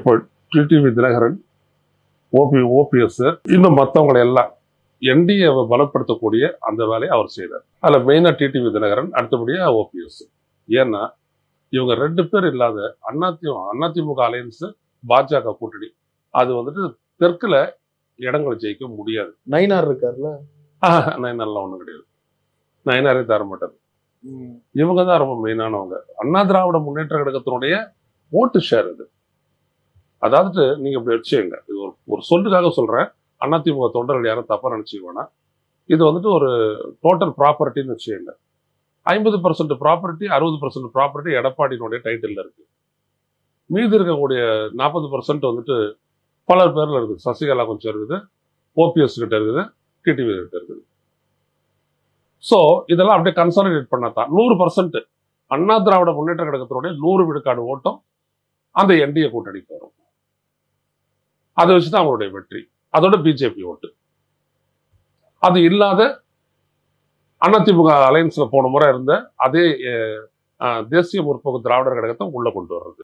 இப்போ TTV Dinakaran, OPS இன்னும் மற்றவங்களை எல்லாம் என்டிஏவை பலப்படுத்தக்கூடிய அந்த வேலையை அவர் செய்தார். அதுல மெயினா டிடிவி தினகரன், அடுத்தபடியா ஓபிஎஸ். ஏன்னா இவங்க 2 பேர் இல்லாத அதிமுக அலையன்ஸ், பாஜக கூட்டணி அது வந்துட்டு தெற்குல இடங்களை ஜெயிக்க முடியாது. நயினார் இருக்காருல்ல, நயனார்லாம் ஒண்ணும் கிடையாது. நயனாரே தர மாட்டாரு. இவங்க தான் ரொம்ப மெயினானவங்க. அண்ணா திராவிட முன்னேற்ற கழகத்தினுடைய ஓட்டு ஷேர் இது. அதாவது நீங்க இப்படி வச்சுங்க, இது ஒரு சொல்லுக்காக சொல்றேன். அதிமுக தொண்டர்கள் யாரும் தப்பா நினைச்சுக்கோனா, இது வந்துட்டு ஒரு டோட்டல் ப்ராப்பர்ட்டின்னு வச்சுக்கோங்க. 50% ப்ராப்பர்ட்டி, 60% ப்ராப்பர்ட்டி எடப்பாடியினுடைய டைட்டில் இருக்கு. மீதி இருக்கக்கூடிய 40% வந்துட்டு பல பேர்ல இருக்குது. சசிகலா கொஞ்சம் இருக்குது, ஓபிஎஸ் கிட்ட இருக்குது, டிடிவி கிட்ட இருக்குது. சோ இதெல்லாம் அப்படியே கன்சாலிடேட் பண்ணாதான் 100% அண்ணா திராவிட முன்னேற்ற கழகத்தினுடைய 100 விழுக்காடு ஓட்டம் அந்த என்டிஏ கூட்டணிக்கு வரும். அதை வச்சுதான் அவங்களுடைய வெற்றி. அதோட பிஜேபி ஓட்டு. அது இல்லாத அதிமுக அலையன்ஸ்ல போன முறை இருந்த அதே தேசிய முற்போக்கு திராவிடர் கழகத்தை உள்ள கொண்டு வர்றது.